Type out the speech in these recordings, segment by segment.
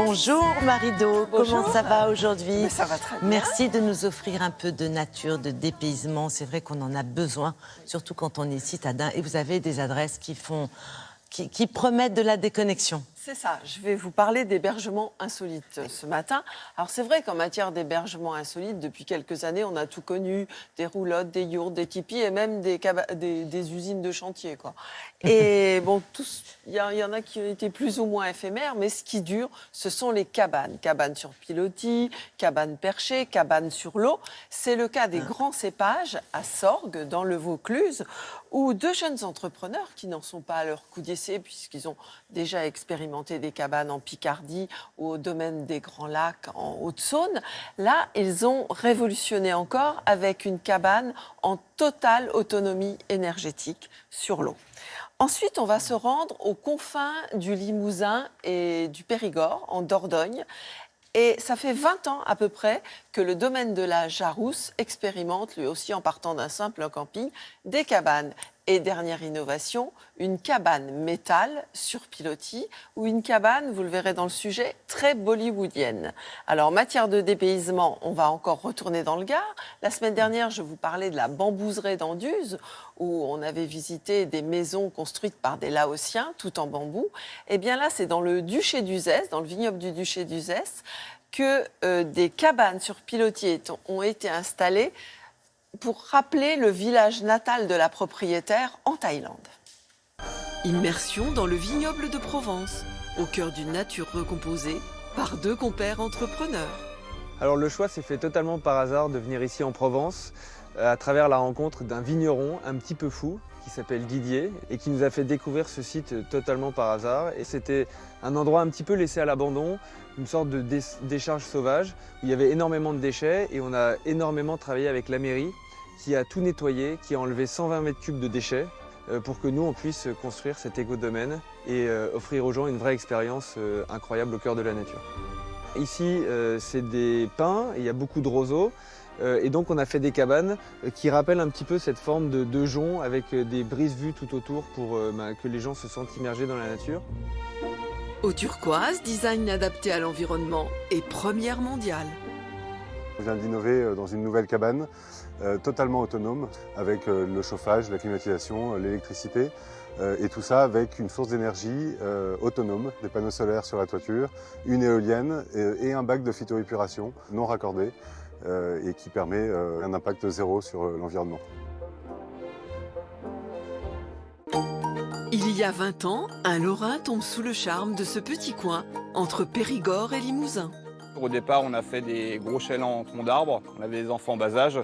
Bonjour Marido, comment ça va aujourd'hui? Ça va très bien. Merci de nous offrir un peu de nature, de dépaysement. C'est vrai qu'on en a besoin, surtout quand on est citadin. Et vous avez des adresses qui promettent de la déconnexion. C'est ça, je vais vous parler d'hébergement insolite ce matin. Alors c'est vrai qu'en matière d'hébergement insolite, depuis quelques années, on a tout connu, des roulottes, des yourtes, des tipis et même des usines de chantier, quoi. Et bon, il y en a qui ont été plus ou moins éphémères, mais ce qui dure, ce sont les cabanes. Cabanes sur pilotis, cabanes perchées, cabanes sur l'eau. C'est le cas des grands cépages à Sorgues, dans le Vaucluse, où deux jeunes entrepreneurs, qui n'en sont pas à leur coup d'essai, puisqu'ils ont déjà expérimenté des cabanes en Picardie ou au domaine des Grands Lacs en Haute-Saône, là, ils ont révolutionné encore avec une cabane en totale autonomie énergétique sur l'eau. Ensuite, on va se rendre aux confins du Limousin et du Périgord, en Dordogne. Et ça fait 20 ans à peu près que le domaine de la Jarousse expérimente, lui aussi en partant d'un simple camping, des cabanes. Et dernière innovation, une cabane métal sur pilotis ou une cabane, vous le verrez dans le sujet, très bollywoodienne. Alors, en matière de dépaysement, on va encore retourner dans le Gard. La semaine dernière, je vous parlais de la bambouseraie d'Anduze, où on avait visité des maisons construites par des Laotiens, tout en bambou. Et bien là, c'est dans le Duché d'Uzès, dans le vignoble du Duché d'Uzès, que des cabanes sur pilotis ont été installées pour rappeler le village natal de la propriétaire en Thaïlande. Immersion dans le vignoble de Provence, au cœur d'une nature recomposée par deux compères entrepreneurs. Alors le choix s'est fait totalement par hasard de venir ici en Provence à travers la rencontre d'un vigneron un petit peu fou qui s'appelle Didier et qui nous a fait découvrir ce site totalement par hasard. Et c'était un endroit un petit peu laissé à l'abandon, une sorte de décharge sauvage où il y avait énormément de déchets et on a énormément travaillé avec la mairie qui a tout nettoyé, qui a enlevé 120 mètres cubes de déchets pour que nous on puisse construire cet éco-domaine et offrir aux gens une vraie expérience incroyable au cœur de la nature. Ici c'est des pins, il y a beaucoup de roseaux. Et donc on a fait des cabanes qui rappellent un petit peu cette forme de jonc avec des brises vues tout autour pour que les gens se sentent immergés dans la nature. Au turquoise, design adapté à l'environnement et première mondiale. On vient d'innover dans une nouvelle cabane totalement autonome avec le chauffage, la climatisation, l'électricité et tout ça avec une source d'énergie autonome, des panneaux solaires sur la toiture, une éolienne et un bac de phytoépuration non raccordé. Et qui permet un impact zéro sur l'environnement. Il y a 20 ans, un Lorrain tombe sous le charme de ce petit coin entre Périgord et Limousin. Au départ, on a fait des gros chalands en tronc d'arbre. On avait des enfants en bas âge.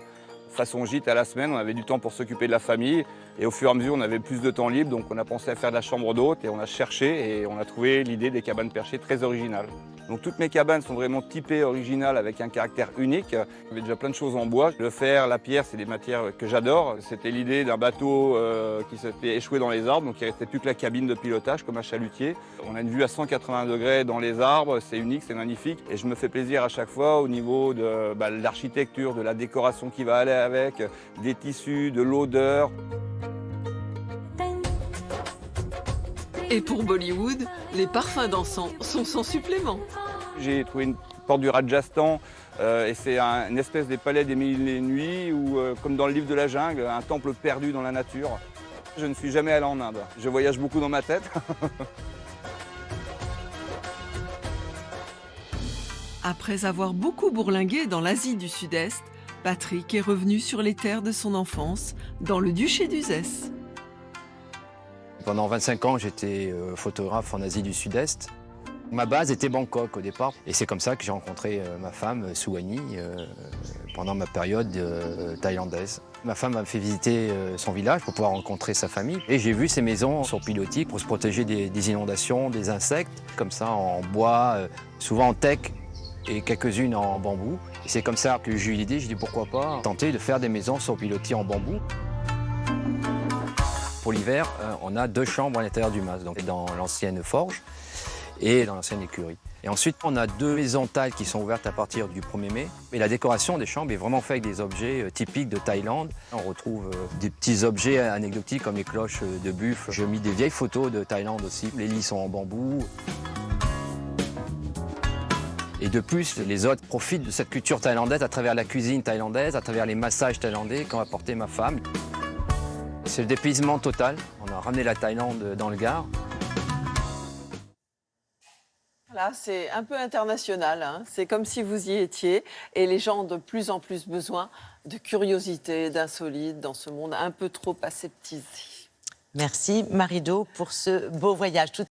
Façon gîte à la semaine, on avait du temps pour s'occuper de la famille. Et au fur et à mesure, on avait plus de temps libre. Donc on a pensé à faire de la chambre d'hôte et on a cherché et on a trouvé l'idée des cabanes perchées très originales. Donc toutes mes cabanes sont vraiment typées originales avec un caractère unique. Il y avait déjà plein de choses en bois. Le fer, la pierre, c'est des matières que j'adore. C'était l'idée d'un bateau qui s'était échoué dans les arbres, donc il ne restait plus que la cabine de pilotage comme un chalutier. On a une vue à 180 degrés dans les arbres, c'est unique, c'est magnifique. Et je me fais plaisir à chaque fois au niveau de l'architecture, de la décoration qui va aller avec, des tissus, de l'odeur. Et pour Bollywood, les parfums d'encens sont sans supplément. J'ai trouvé une porte du Rajasthan et c'est une espèce des palais des mille et une nuits ou comme dans le livre de la jungle, un temple perdu dans la nature. Je ne suis jamais allé en Inde. Je voyage beaucoup dans ma tête. Après avoir beaucoup bourlingué dans l'Asie du Sud-Est, Patrick est revenu sur les terres de son enfance, dans le Duché d'Uzès. Pendant 25 ans, j'étais photographe en Asie du Sud-Est. Ma base était Bangkok au départ. Et c'est comme ça que j'ai rencontré ma femme, Suwani, pendant ma période thaïlandaise. Ma femme m'a fait visiter son village pour pouvoir rencontrer sa famille. Et j'ai vu ces maisons sur pilotis pour se protéger des inondations, des insectes, comme ça en bois, souvent en teck et quelques-unes en bambou. Et c'est comme ça que j'ai eu l'idée, j'ai dit pourquoi pas tenter de faire des maisons sur pilotis en bambou. Pour l'hiver, on a 2 chambres à l'intérieur du mas, donc dans l'ancienne forge et dans l'ancienne écurie. Et ensuite, on a 2 maisons taille qui sont ouvertes à partir du 1er mai. Et la décoration des chambres est vraiment faite avec des objets typiques de Thaïlande. On retrouve des petits objets anecdotiques comme les cloches de buffle. J'ai mis des vieilles photos de Thaïlande aussi. Les lits sont en bambou. Et de plus, les hôtes profitent de cette culture thaïlandaise à travers la cuisine thaïlandaise, à travers les massages thaïlandais qu'ont apporté ma femme. C'est le dépaysement total. On a ramené la Thaïlande dans le Gard. Voilà, c'est un peu international, hein. C'est comme si vous y étiez. Et les gens ont de plus en plus besoin de curiosité, d'insolite dans ce monde un peu trop aseptisé. Merci Marie-Do pour ce beau voyage.